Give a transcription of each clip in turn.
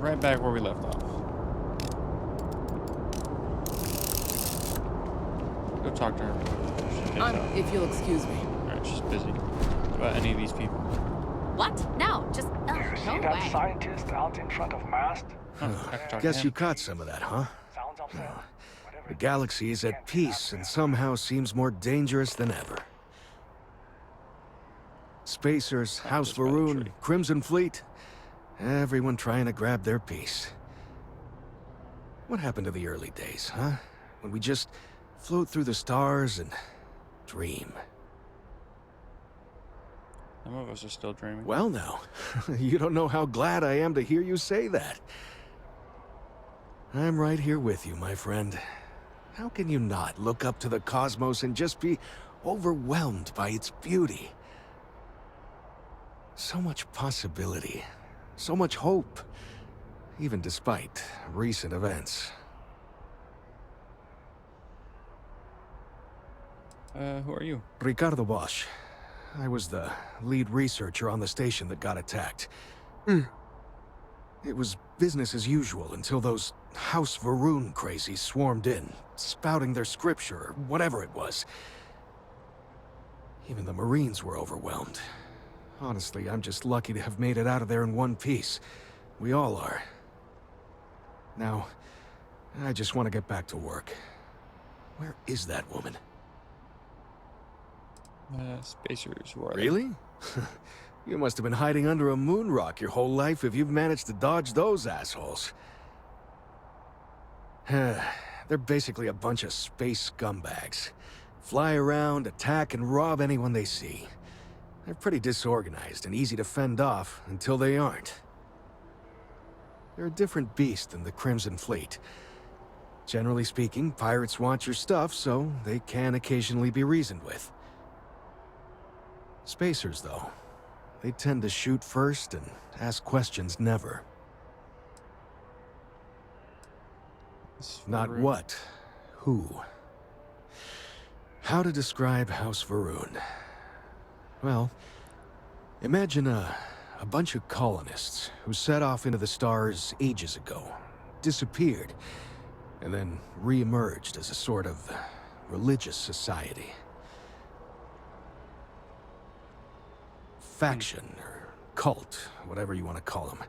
right back where we left off. Go talk to her. If you'll excuse me. Alright, she's busy. What about any of these people? What? No, just Do you see that scientist out in front of mast? Guess you caught some of that, huh? Sounds upset. The galaxy is at peace and somehow seems more dangerous than ever. Spacers, House Varun, Crimson Fleet, everyone trying to grab their piece. What happened to the early days, huh? When we just float through the stars and dream. Some of us are still dreaming. Well now, you don't know how glad I am to hear you say that. I'm right here with you, my friend. How can you not look up to the cosmos and just be overwhelmed by its beauty? So much possibility, so much hope, even despite recent events. Who are you? Ricardo Bosch. I was the lead researcher on the station that got attacked. It was business as usual until those House Varun crazies swarmed in, spouting their scripture or whatever it was. Even the Marines were overwhelmed. Honestly, I'm just lucky to have made it out of there in one piece. We all are. Now, I just want to get back to work. Where is that woman? Spacers, who are they? Really? You must have been hiding under a moon rock your whole life if you've managed to dodge those assholes. They're basically a bunch of space scumbags. Fly around, attack, and rob anyone they see. They're pretty disorganized and easy to fend off until they aren't. They're a different beast than the Crimson Fleet. Generally speaking, pirates want your stuff, so they can occasionally be reasoned with. Spacers, though, they tend to shoot first and ask questions never. Not what, who. How to describe House Varun? Well, imagine a bunch of colonists who set off into the stars ages ago, disappeared, and then re-emerged as a sort of religious society. Faction, or cult, whatever you want to call them.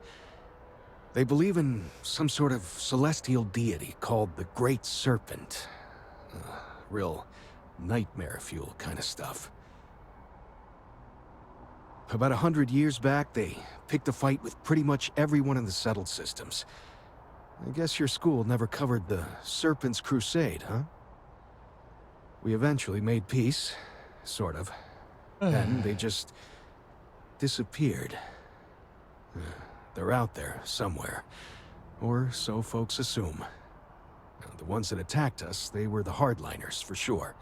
They believe in some sort of celestial deity called the Great Serpent. Real nightmare fuel kind of stuff. About 100 years back, they picked a fight with pretty much everyone in the settled systems. I guess your school never covered the Serpent's Crusade, huh? We eventually made peace, sort of. Then they just disappeared. They're out there somewhere, or so folks assume. The ones that attacked us, they were the hardliners, for sure.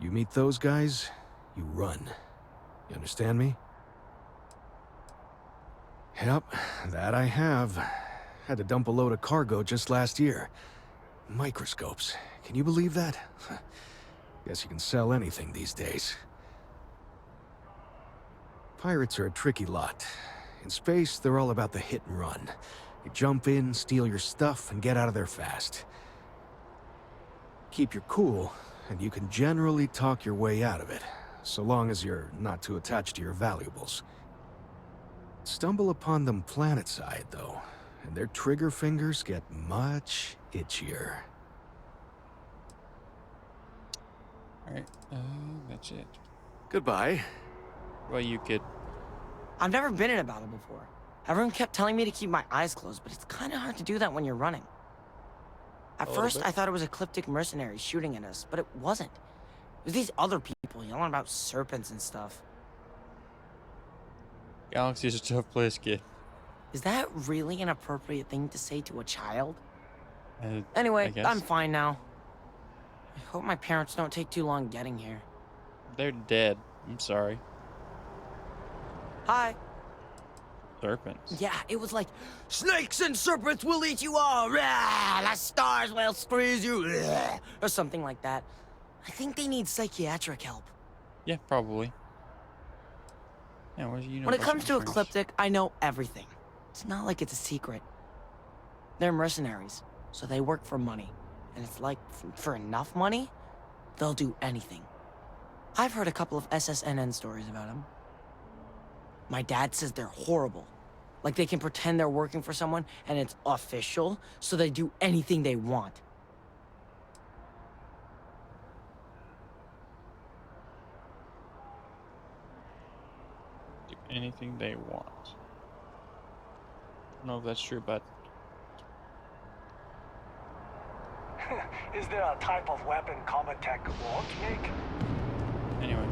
You meet those guys, you run. You understand me? Yep, that I have. Had to dump a load of cargo just last year. Microscopes. Can you believe that? Guess you can sell anything these days. Pirates are a tricky lot. In space, they're all about the hit and run. You jump in, steal your stuff, and get out of there fast. Keep your cool, and you can generally talk your way out of it, so long as you're not too attached to your valuables. Stumble upon them planetside, though, and their trigger fingers get much itchier. Alright, that's it. Goodbye. What about you, kid? I've never been in a battle before. Everyone kept telling me to keep my eyes closed, but it's kind of hard to do that when you're running. At first, I thought it was ecliptic mercenaries shooting at us, but it wasn't. It was these other people yelling about serpents and stuff. Galaxy's a tough place, kid. Is that really an appropriate thing to say to a child? I Anyway, guess. I'm fine now. I hope my parents don't take too long getting here. They're dead. I'm sorry. Hi. Serpents. Yeah, it was like, snakes and serpents will eat you all. Rah, the stars will squeeze you. Rah, or something like that. I think they need psychiatric help. Yeah, probably. Yeah, what do you know When it about comes to insurance? Ecliptic, I know everything. It's not like it's a secret. They're mercenaries, so they work for money. And it's like, for enough money, they'll do anything. I've heard a couple of SSNN stories about them. My dad says they're horrible. Like they can pretend they're working for someone and it's official, so they do anything they want. Do anything they want. I don't know if that's true, but Is there a type of weapon combat tech won't make? anyway.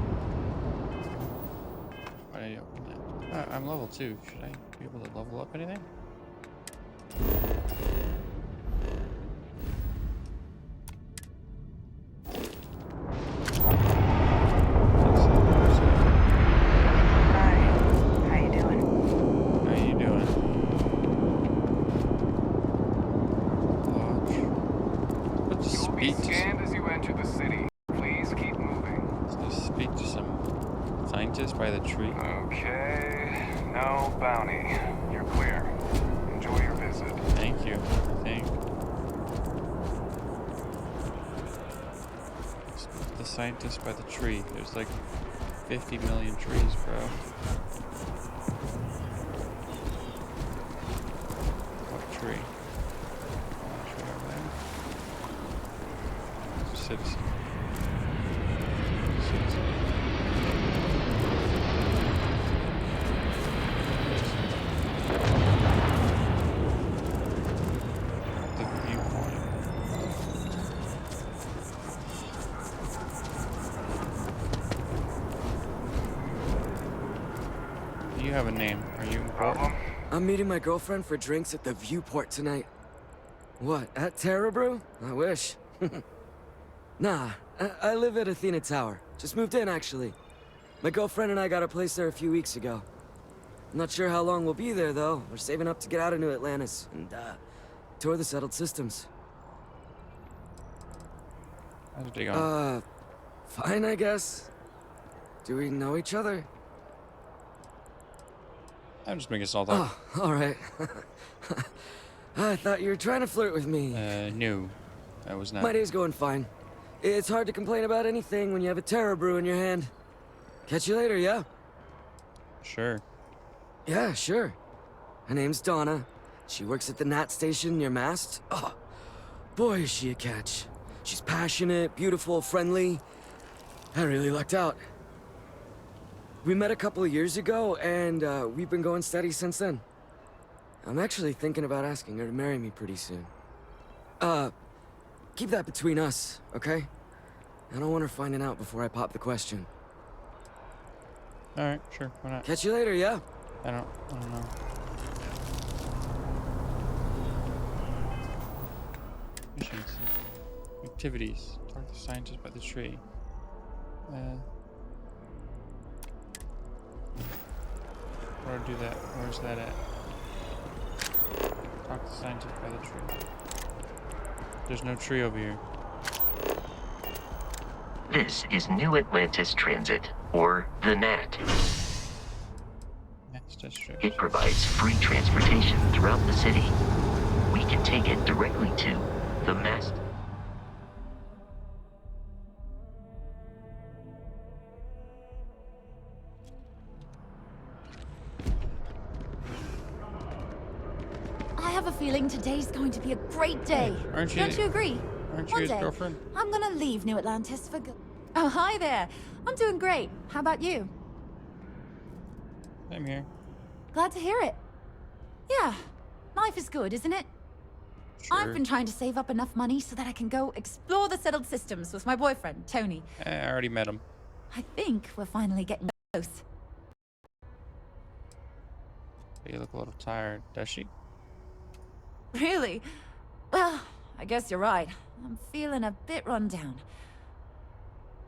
Why did I open that? I'm level 2. Should I be able to level up anything? Hi. How you doing? How you doing? Lodge. Let's just You'll be speak to scanned as you enter the city. Please keep moving. let's just speak to some scientist by the tree. Okay. No bounty. You're clear. Enjoy your visit. Thank you. I think. Speak to the scientist by the tree. There's like 50 million trees, bro. What tree? Oh, tree over there. Citizen. Citizen. The viewpoint. You have a name. Are you important? Problem? I'm meeting my girlfriend for drinks at the Viewport tonight. What, at Terra Brew? I wish. Nah, I live at Athena Tower. Just moved in, actually. My girlfriend and I got a place there a few weeks ago. I'm not sure how long we'll be there, though. We're saving up to get out of New Atlantis and, tour the settled systems. How's it going? Fine, I guess. Do we know each other? I'm just making small talk. Oh, alright. I thought you were trying to flirt with me. No. I was not. My day's going fine. It's hard to complain about anything when you have a Terra Brew in your hand. Catch you later, yeah? Sure. Yeah, sure. Her name's Donna. She works at the Nat station near Mast. Oh, boy, is she a catch. She's passionate, beautiful, friendly. I really lucked out. We met a couple of years ago, and we've been going steady since then. I'm actually thinking about asking her to marry me pretty soon. Keep that between us, okay? I don't want her finding out before I pop the question. Alright, sure. Why not? Catch you later, yeah? I don't know. Missions. Activities. Talk to scientists by the tree. Where do that? Where's that at? Talk to scientists by the tree. There's no tree over here. This is New Atlantis Transit, or the NAT. Mass district. It provides free transportation throughout the city. We can take it directly to the mast. I have a feeling today's going to be a great day. Aren't you- Don't you agree? Aren't you One his day, girlfriend? I'm gonna leave New Atlantis for good. Oh, hi there. I'm doing great. How about you? I'm here. Glad to hear it. Yeah, life is good, isn't it? Sure. I've been trying to save up enough money so that I can go explore the settled systems with my boyfriend, Tony. I already met him. I think we're finally getting close. But you look a little tired. Does she? Really? Well, I guess you're right. I'm feeling a bit run down.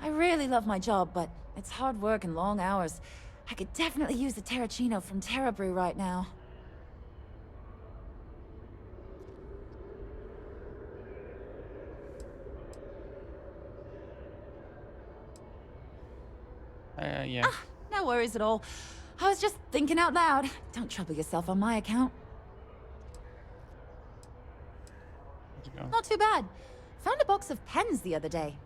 I really love my job, but it's hard work and long hours. I could definitely use a Terracino from Terra Brew right now. Yeah. No worries at all. I was just thinking out loud. Don't trouble yourself on my account. How's it going? Not too bad. Found a box of pens the other day.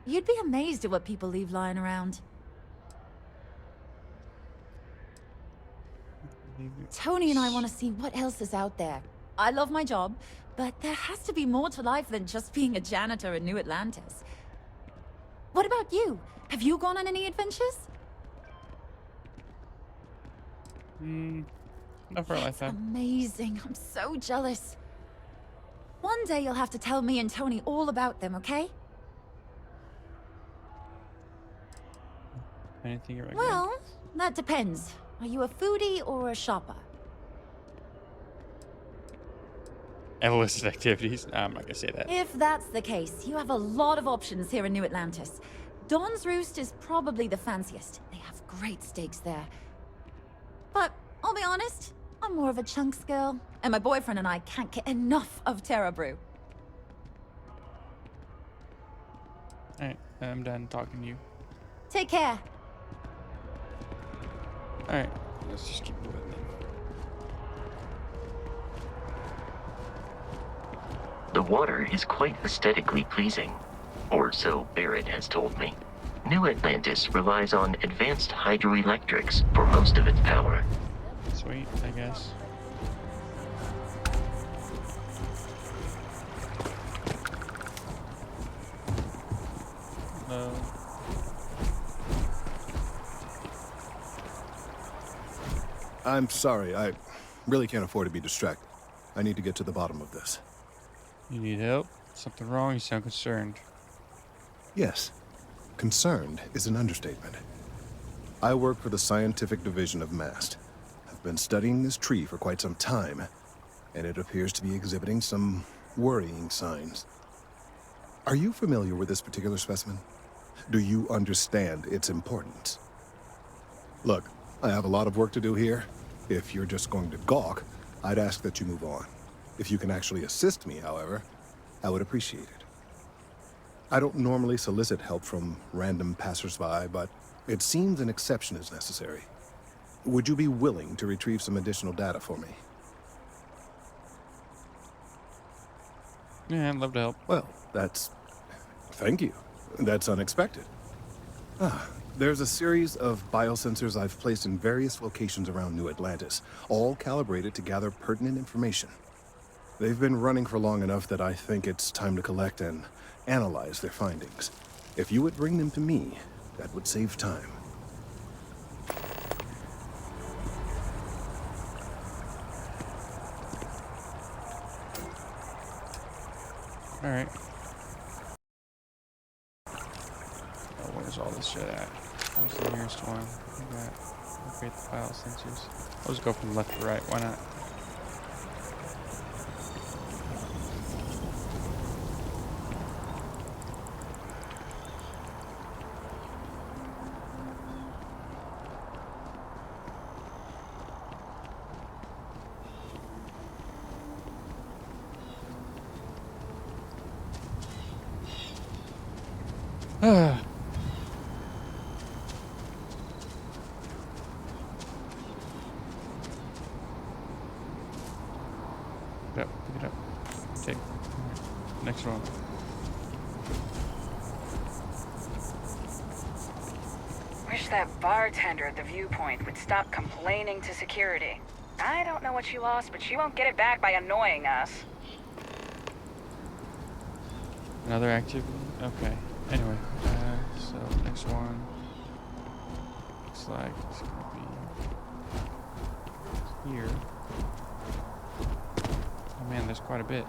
You'd be amazed at what people leave lying around. Tony and I want to see what else is out there. I love my job, but there has to be more to life than just being a janitor in New Atlantis. What about you? Have you gone on any adventures? Not for a lifetime. Amazing. I'm so jealous. One day you'll have to tell me and Tony all about them, okay? Anything you recommend? Well, that depends. Are you a foodie or a shopper? Illicit activities? Nah, I'm not gonna say that. If that's the case, you have a lot of options here in New Atlantis. Dawn's Roost is probably the fanciest. They have great steaks there. But I'll be honest, I'm more of a chunks girl, and my boyfriend and I can't get enough of Terra Brew. Alright, I'm done talking to you. Take care. Alright, let's just keep moving then. The water is quite aesthetically pleasing, or so Barrett has told me. New Atlantis relies on advanced hydroelectrics for most of its power. Sweet, I guess. No. I'm sorry, I really can't afford to be distracted. I need to get to the bottom of this. You need help? Something wrong? You sound concerned. Yes, concerned is an understatement. I work for the scientific division of MAST. I've been studying this tree for quite some time, and it appears to be exhibiting some worrying signs. Are you familiar with this particular specimen? Do you understand its importance? Look, I have a lot of work to do here. If you're just going to gawk, I'd ask that you move on. If you can actually assist me, however, I would appreciate it. I don't normally solicit help from random passersby, but it seems an exception is necessary. Would you be willing to retrieve some additional data for me? Yeah, I'd love to help. Well, thank you. That's unexpected. There's a series of biosensors I've placed in various locations around New Atlantis, all calibrated to gather pertinent information. They've been running for long enough that I think it's time to collect and analyze their findings. If you would bring them to me, that would save time. Alright. Oh, where's all this shit at? Where's the nearest one? We got upgrade the biosensors. I'll just go from left to right, why not? Pick it up. Take. Next one. Wish that bartender at the viewpoint would stop complaining to security. I don't know what she lost, but she won't get it back by annoying us. Another activity? Okay. Anyway, so next one looks like it's gonna be here. Oh man, there's quite a bit. I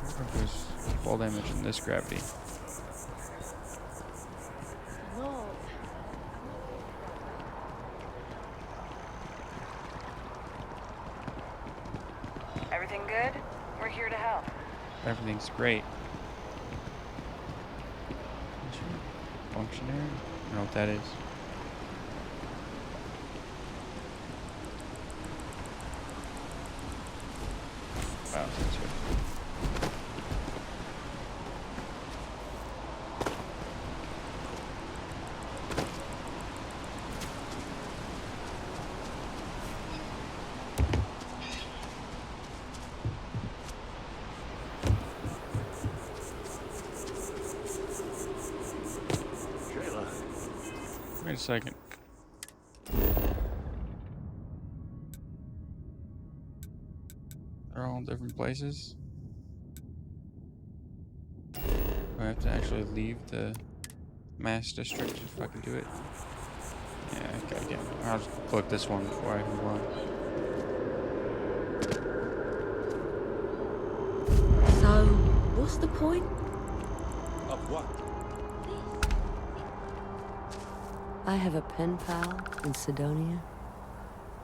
wonder if there's fall damage in this gravity. Everything good? We're here to help. Everything's great. Functionary? I don't know what that is. This way. Wait a second. They're all in different places. Do I have to actually leave the mass district if I can do it? Yeah, okay, again. I'll just click this one before I can run. So, what's the point? Of what? I have a pen pal in Sidonia.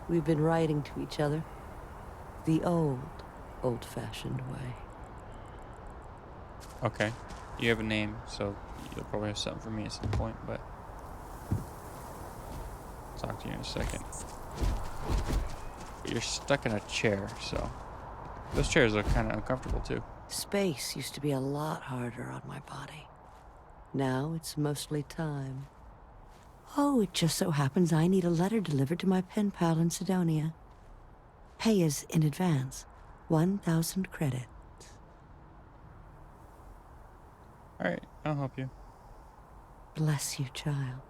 We've been writing to each other. The old-fashioned way. Okay. You have a name, so you'll probably have something for me at some point, but I'll talk to you in a second. But you're stuck in a chair, so those chairs look kind of uncomfortable too. Space used to be a lot harder on my body. Now it's mostly time. Oh, it just so happens I need a letter delivered to my pen pal in Sidonia. Pay is in advance. 1,000 credits. Alright, I'll help you. Bless you, child.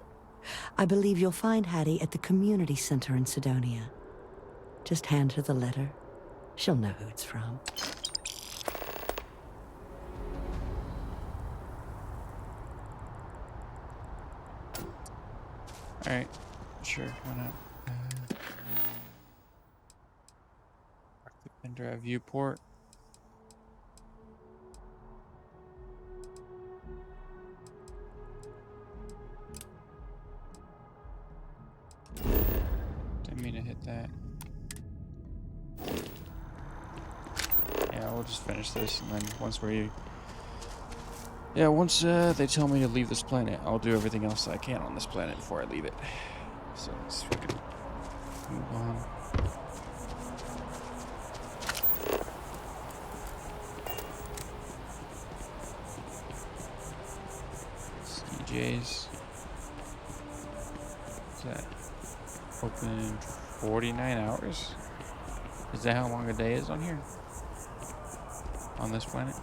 I believe you'll find Hattie at the community center in Sidonia. Just hand her the letter. She'll know who it's from. Alright, sure, why not? Active pen drive viewport. Didn't mean to hit that. Yeah, we'll just finish this, and then once we... Yeah, once they tell me to leave this planet, I'll do everything else I can on this planet before I leave it. So let's fucking move on. CJ's. Is that open 49 hours? Is that how long a day is on here? On this planet?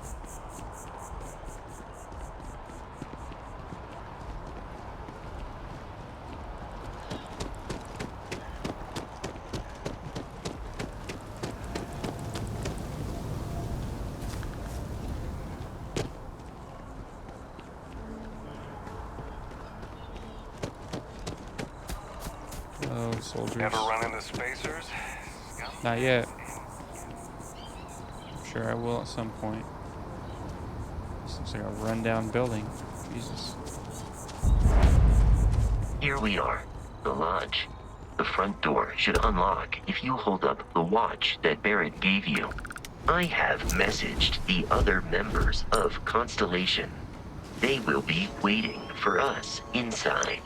Hello, soldiers. Ever run into spacers? Not yet. I'm sure I will at some point. This looks like a rundown building. Jesus. Here we are, the lodge. The front door should unlock if you hold up the watch that Barrett gave you. I have messaged the other members of Constellation. They will be waiting for us inside.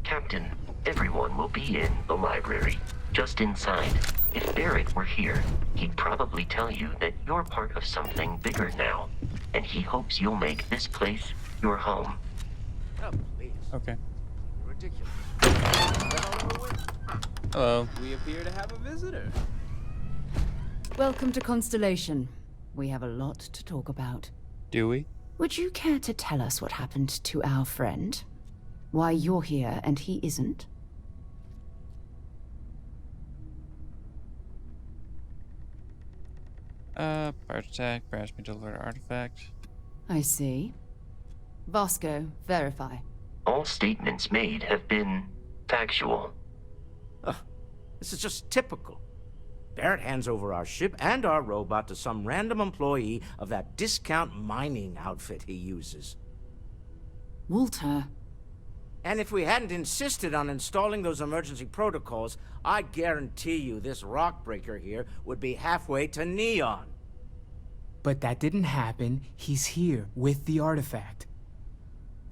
Captain, everyone will be in the library, just inside. If Barrett were here, he'd probably tell you that you're part of something bigger now, and he hopes you'll make this place your home. Oh, please. Okay. Ridiculous. Hello. We appear to have a visitor. Welcome to Constellation. We have a lot to talk about. Do we? Would you care to tell us what happened to our friend? Why you're here and he isn't? Pirate attack, perhaps me delivered artifact. I see. Vasco, verify. All statements made have been factual. This is just typical. Barrett hands over our ship and our robot to some random employee of that discount mining outfit he uses. Walter. And if we hadn't insisted on installing those emergency protocols, I guarantee you this rock breaker here would be halfway to Neon. But that didn't happen. He's here with the artifact.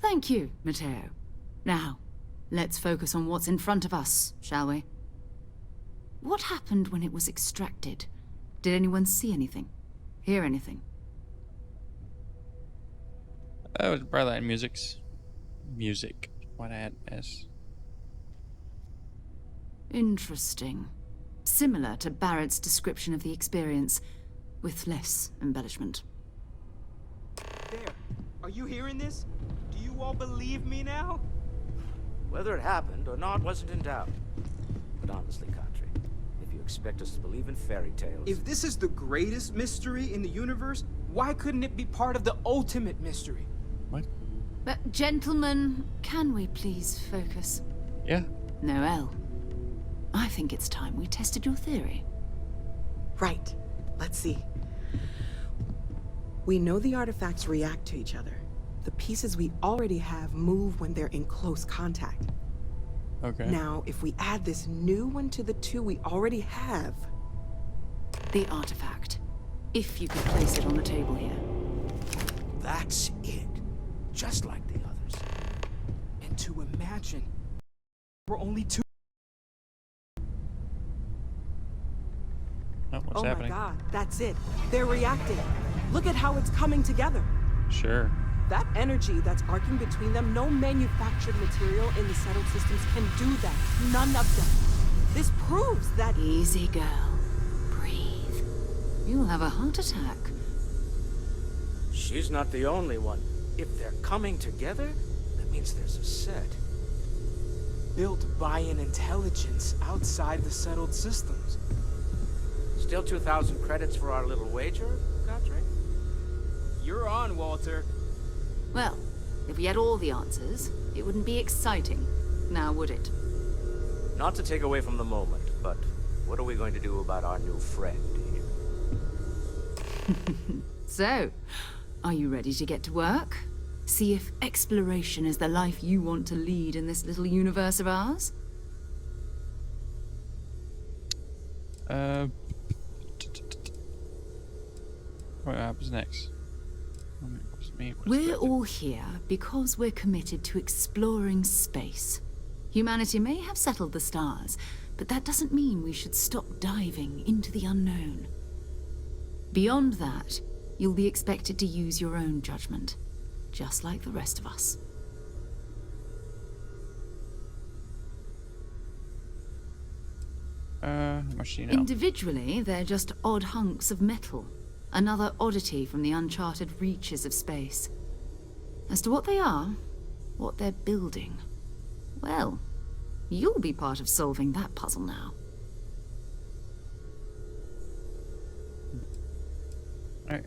Thank you, Matteo. Now, Let's focus on what's in front of us, shall we? What happened when it was extracted? Did anyone see anything? Hear anything? That was probably like music. What I had S. Interesting. Similar to Barrett's description of the experience, with less embellishment. There. Are you hearing this? Do you all believe me now? Whether it happened or not wasn't in doubt. But honestly, Country, if you expect us to believe in fairy tales... If this is the greatest mystery in the universe, why couldn't it be part of the ultimate mystery? What? But gentlemen, can we please focus? Yeah. Noel, I think it's time we tested your theory. Right. Let's see. We know the artifacts react to each other. The pieces we already have move when they're in close contact. Okay. Now, if we add this new one to the two we already have... The artifact. If you could place it on the table here. That's it. Just like the others. And to imagine, we're only two. Oh, what's oh happening? my god, that's it. They're reacting. Look at how it's coming together. Sure. That energy that's arcing between them, no manufactured material in the settled systems can do that. None of them. This proves that... Easy, girl. Breathe. You'll have a heart attack. She's not the only one. If they're coming together, that means there's a set. Built by an intelligence outside the settled systems. Still 2,000 credits for our little wager, Country? You're on, Walter. Well, if we had all the answers, it wouldn't be exciting, now would it? Not to take away from the moment, but what are we going to do about our new friend here? So, are you ready to get to work? See if exploration is the life you want to lead in this little universe of ours? What happens next? We're all here because we're committed to exploring space. Humanity may have settled the stars, but that doesn't mean we should stop diving into the unknown. Beyond that, you'll be expected to use your own judgment, just like the rest of us. How much do you know? Individually, they're just odd hunks of metal. Another oddity from the uncharted reaches of space. As to what they are, what they're building, well, you'll be part of solving that puzzle now.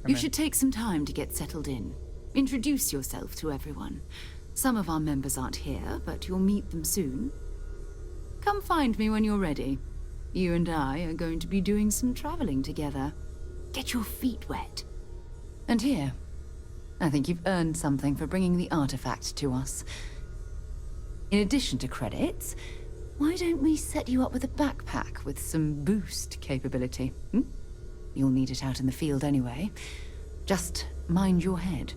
You should take some time to get settled in. Introduce yourself to everyone. Some of our members aren't here, but you'll meet them soon. Come find me when you're ready. You and I are going to be doing some traveling together. Get your feet wet. And here, I think you've earned something for bringing the artifact to us. In addition to credits, why don't we set you up with a backpack with some boost capability? You'll need it out in the field anyway. Just mind your head.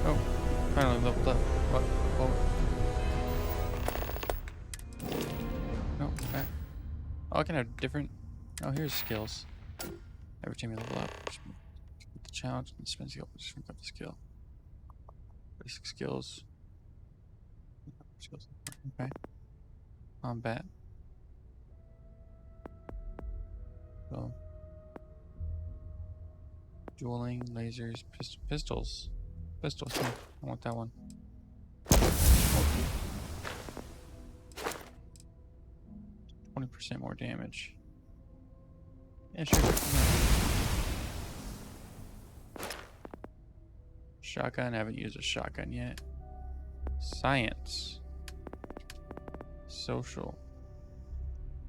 Oh, finally leveled up. What? Oh, back. Oh, I can have different... Oh, here's skills. Every time you level up, just the challenge and spend skill. Just pick up the skill. Basic skills. Okay. Combat. So, dueling, lasers, pistols. Pistols. I want that one. 20% more damage. Yeah, sure. Shotgun. I haven't used a shotgun yet. Science. Social.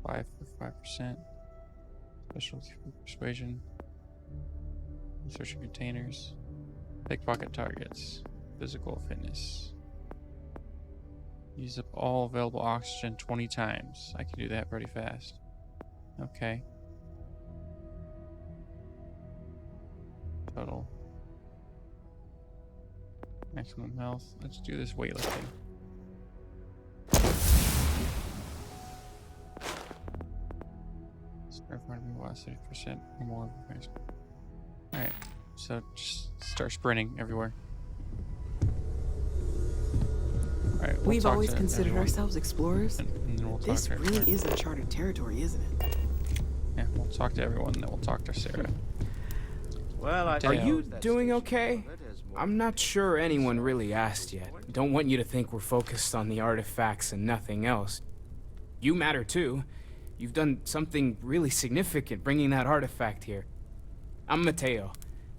5%. Specialty persuasion. Researching containers. Pickpocket targets. Physical fitness. Use up all available oxygen 20 times. I can do that pretty fast. Okay. Total. Maximum health. Let's do this weightlifting. Start front velocity percent or more. Alright, so just start sprinting everywhere. Alright, We've always considered ourselves explorers. And then we'll talk This to really everyone. is uncharted territory, isn't it? Yeah, we'll talk to everyone, then we'll talk to Sarah. Well, I Are you doing okay? I'm not sure anyone really asked yet. Don't want you to think we're focused on the artifacts and nothing else. You matter too. You've done something really significant bringing that artifact here. I'm Mateo,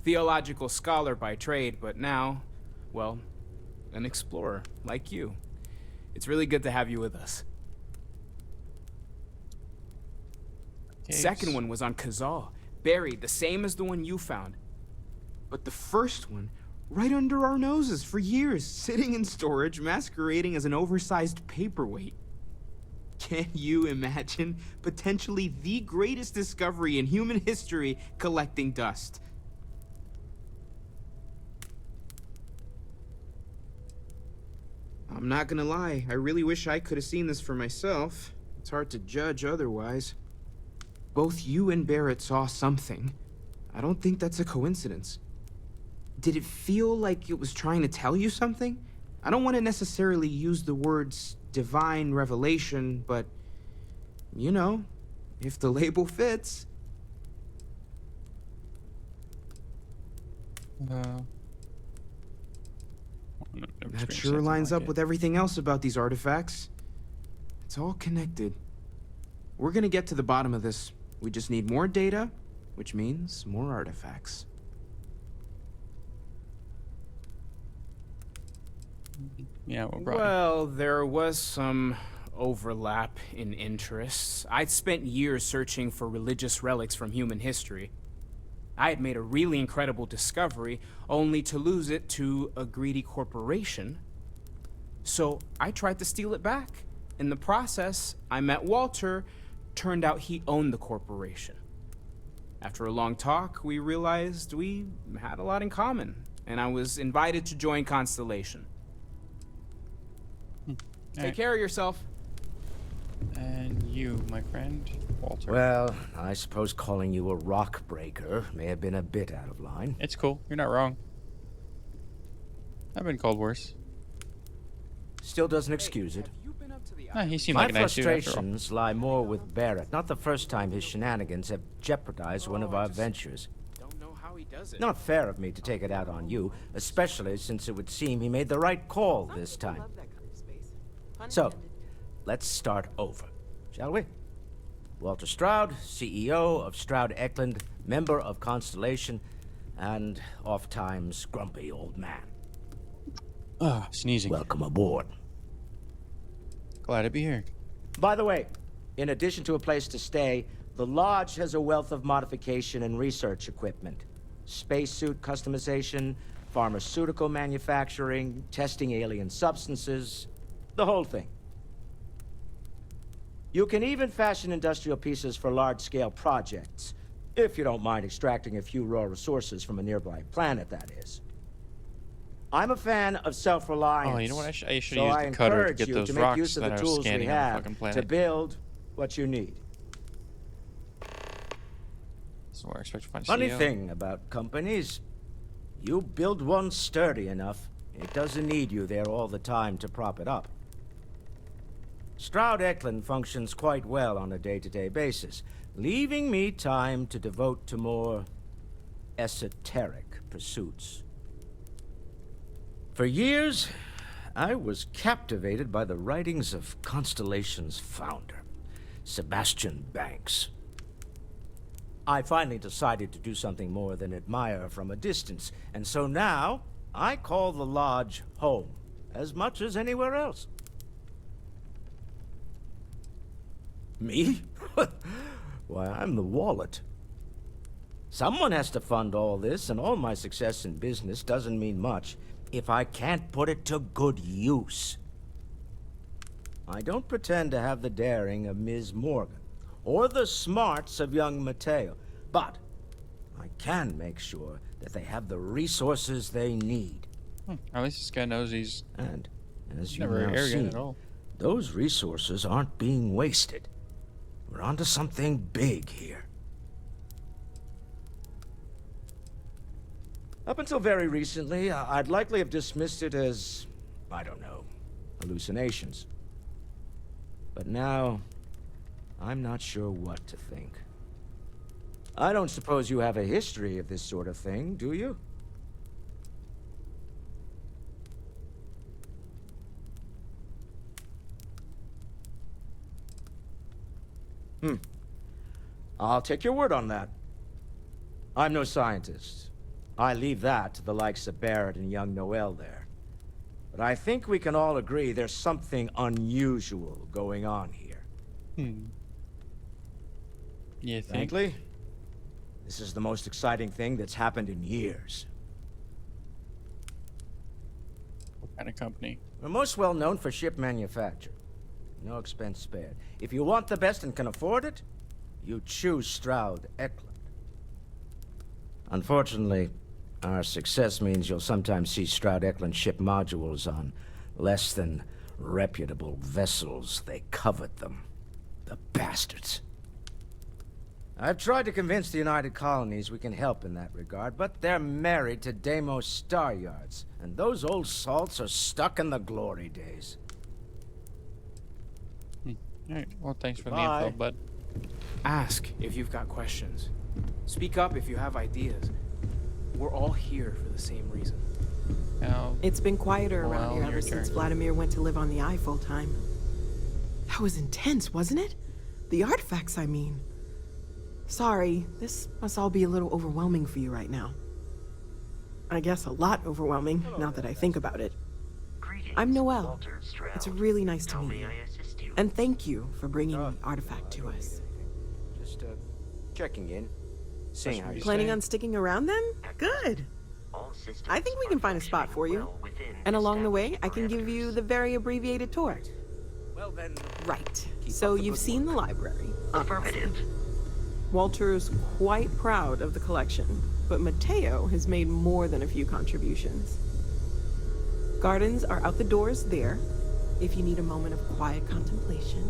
theological scholar by trade, but now, well, an explorer like you. It's really good to have you with us. Caves. Second one was on Kazal, buried the same as the one you found. But the first one, right under our noses for years, sitting in storage, masquerading as an oversized paperweight. Can you imagine potentially the greatest discovery in human history collecting dust? I'm not gonna lie, I really wish I could have seen this for myself. It's hard to judge otherwise. Both you and Barrett saw something. I don't think that's a coincidence. Did it feel like it was trying to tell you something? I don't want to necessarily use the words divine revelation, but, you know, if the label fits. That sure lines up with everything else about these artifacts. It's all connected. We're gonna get to the bottom of this. We just need more data, which means more artifacts. Yeah, what brought Well, there was some overlap in interests. I'd spent years searching for religious relics from human history. I had made a really incredible discovery, only to lose it to a greedy corporation. So I tried to steal it back. In the process, I met Walter. Turned out he owned the corporation. After a long talk, we realized we had a lot in common, and I was invited to join Constellation. Take care of yourself. And you, my friend, Walter. Well, I suppose calling you a rock breaker may have been a bit out of line. It's cool. You're not wrong. I've been called worse. Still doesn't excuse it. He seemed My like a nice dude after all. frustrations lie more with Barrett. Not the first time his shenanigans have jeopardized one of our ventures. Not fair of me to take it out on you, especially since it would seem he made the right call this time. So, let's start over, shall we? Walter Stroud, CEO of Stroud Eklund, member of Constellation, and oft-times grumpy old man. Sneezing. Welcome aboard. Glad to be here. By the way, in addition to a place to stay, the Lodge has a wealth of modification and research equipment. Spacesuit customization, pharmaceutical manufacturing, testing alien substances, the whole thing. You can even fashion industrial pieces for large-scale projects, if you don't mind extracting a few raw resources from a nearby planet, that is. I'm a fan of self-reliance. Oh, you know what? I should so use I the cutter to encourage get you those to make rocks use of that the are tools we scanning on the have fucking to planet. build what you need. So I expect to find a Funny CEO. thing about companies, you build one sturdy enough, it doesn't need you there all the time to prop it up. Stroud Eklund functions quite well on a day-to-day basis, leaving me time to devote to more esoteric pursuits. For years, I was captivated by the writings of Constellation's founder, Sebastian Banks. I finally decided to do something more than admire from a distance, and so now I call the Lodge home as much as anywhere else. Me? Why, I'm the wallet. Someone has to fund all this, and all my success in business doesn't mean much if I can't put it to good use. I don't pretend to have the daring of Ms. Morgan, or the smarts of young Mateo, but I can make sure that they have the resources they need. At least this guy knows he's And as you've never now arrogant seen, at all. those resources aren't being wasted. We're onto something big here. Up until very recently, I'd likely have dismissed it as, I don't know, hallucinations. But now, I'm not sure what to think. I don't suppose you have a history of this sort of thing, do you? I'll take your word on that. I'm no scientist. I leave that to the likes of Barrett and young Noel there. But I think we can all agree there's something unusual going on here. You think? Frankly, this is the most exciting thing that's happened in years. What kind of company? We're most well known for ship manufacture. No expense spared. If you want the best and can afford it, you choose Stroud Eklund. Unfortunately, our success means you'll sometimes see Stroud Eklund ship modules on less than reputable vessels. They covet them. The bastards. I've tried to convince the United Colonies we can help in that regard, but they're married to Deimos Star Yards, and those old salts are stuck in the glory days. Alright, well, thanks for the Goodbye. info, bud. Ask if you've got questions. Speak up if you have ideas. We're all here for the same reason. Now, It's been quieter around well, here ever your since turn. Vladimir went to live on the Eye full time. That was intense, wasn't it? The artifacts, I mean. Sorry, this must all be a little overwhelming for you right now. I guess a lot overwhelming, now that I think about it. I'm Noel. Walter Stroud. It's really nice to How meet may you. I assist you? And thank you for bringing the artifact to us. Just, checking in. Seeing how you're Planning on sticking around then? Good. All systems I think we can find a spot for you. well within And along the way, established I can give you parameters. the very abbreviated tour. Well then, Right. Keep So up the you've good seen the library. Affirmative. Walter's quite proud of the collection, but Mateo has made more than a few contributions. Gardens are out the doors there, if you need a moment of quiet contemplation.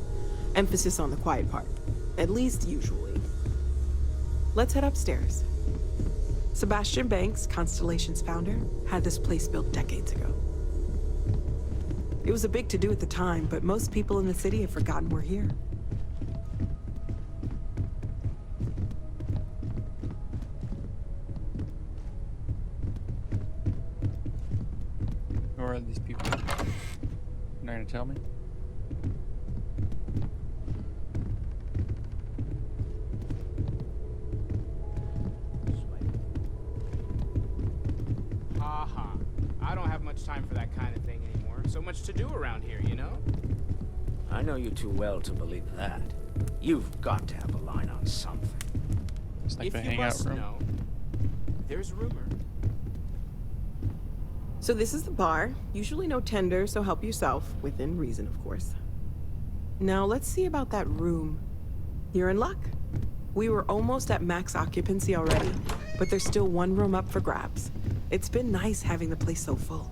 Emphasis on the quiet part, at least usually. Let's head upstairs. Sebastian Banks, Constellation's founder, had this place built decades ago. It was a big to-do at the time, but most people in the city have forgotten we're here. who are these people? You're not gonna tell me? Haha. I don't have much time for that kind of thing anymore. So much to do around here, you know? I know you too well to believe that. You've got to have a line on something. It's like If the you hangout must room. know, there's rumor. So this is the bar. Usually no tender, so help yourself. Within reason, of course. Now let's see about that room. You're in luck. We were almost at max occupancy already, but there's still one room up for grabs. It's been nice having the place so full.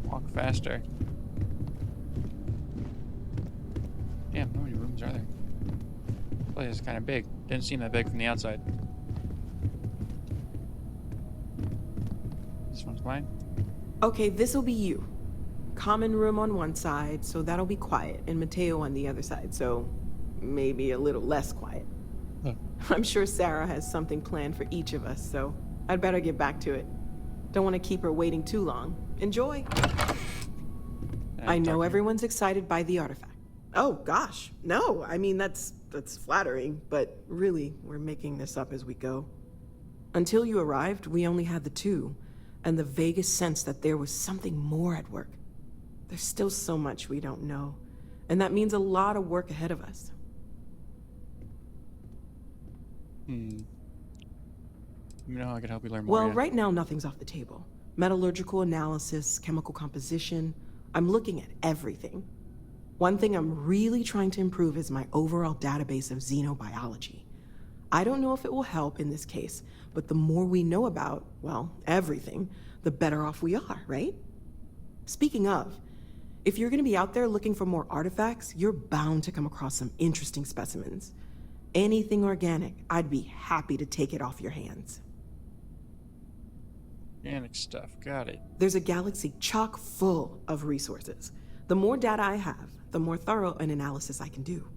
Walk faster. Damn, how many rooms are there? This place is kind of big. Didn't seem that big from the outside. This one's mine. Okay, this'll be you. Common room on one side, so that'll be quiet, and Mateo on the other side, so maybe a little less quiet. I'm sure Sarah has something planned for each of us, so I'd better get back to it. Don't want to keep her waiting too long. Enjoy. I know everyone's excited by the artifact. Oh gosh, no, I mean that's flattering, but really, we're making this up as we go. Until you arrived, we only had the two, and the vaguest sense that there was something more at work. There's still so much we don't know, and that means a lot of work ahead of us. Let me know how I can help you learn more. Well, yeah. right now nothing's off the table. Metallurgical analysis, chemical composition, I'm looking at everything. One thing I'm really trying to improve is my overall database of xenobiology. I don't know if it will help in this case, but the more we know about, well, everything, the better off we are, right? Speaking of, if you're gonna be out there looking for more artifacts, you're bound to come across some interesting specimens. Anything organic, I'd be happy to take it off your hands. Organic stuff, got it. There's a galaxy chock full of resources. The more data I have, the more thorough an analysis I can do.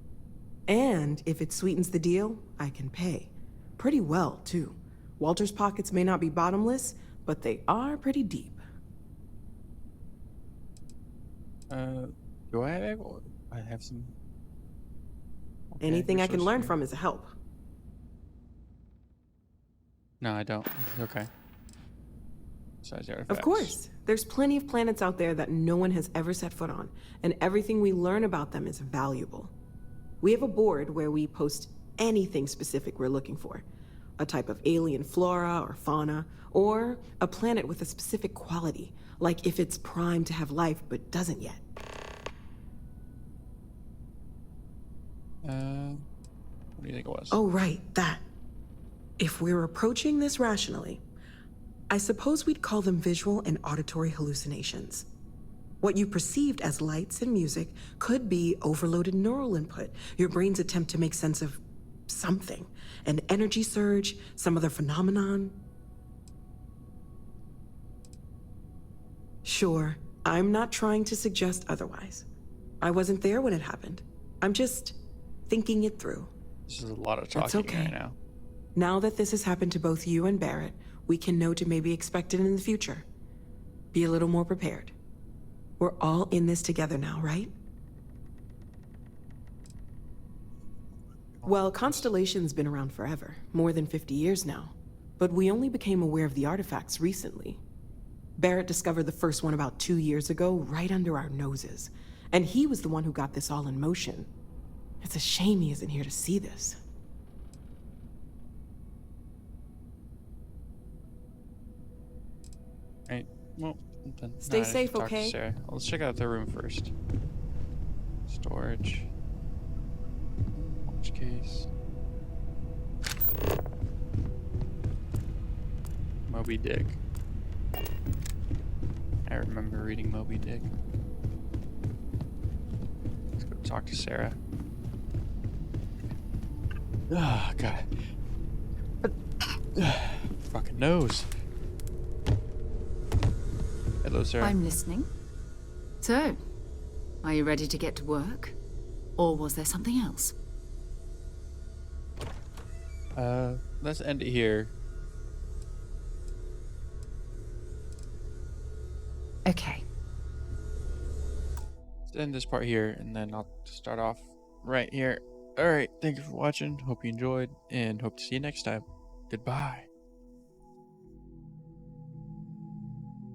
And if it sweetens the deal, I can pay. Pretty well, too. Walter's pockets may not be bottomless, but they are pretty deep. Do I have some... Okay, Anything I can resource learn here. from is a help. No, I don't. Okay. Besides the Of artifacts. course. There's plenty of planets out there that no one has ever set foot on, and everything we learn about them is valuable. We have a board where we post anything specific we're looking for. A type of alien flora or fauna, or a planet with a specific quality, like if it's primed to have life but doesn't yet. What do you think it was? Oh, right, that. If we're approaching this rationally, I suppose we'd call them visual and auditory hallucinations. What you perceived as lights and music could be overloaded neural input, your brain's attempt to make sense of something. An energy surge, some other phenomenon. Sure, I'm not trying to suggest otherwise. I wasn't there when it happened. I'm just thinking it through. This is a lot of That's talking okay. right now. Now that this has happened to both you and Barrett, we can know to maybe expect it in the future. Be a little more prepared. We're all in this together now, right? Well, Constellation's been around forever, more than 50 years now. But we only became aware of the artifacts recently. Barrett discovered the first one about 2 years ago, right under our noses. And he was the one who got this all in motion. It's a shame he isn't here to see this. Right. Well, then, Stay I need to safe, talk to okay? Sarah. Let's check out the room first. Storage. Watch case. Moby Dick. I remember reading Moby Dick. Let's go talk to Sarah. Ah, God. Fucking nose. Hello, Sarah. I'm listening. So, are you ready to get to work? Or was there something else? Let's end it here. Okay. Let's end this part here, and then I'll start off right here. Alright, thank you for watching. Hope you enjoyed, and hope to see you next time. Goodbye.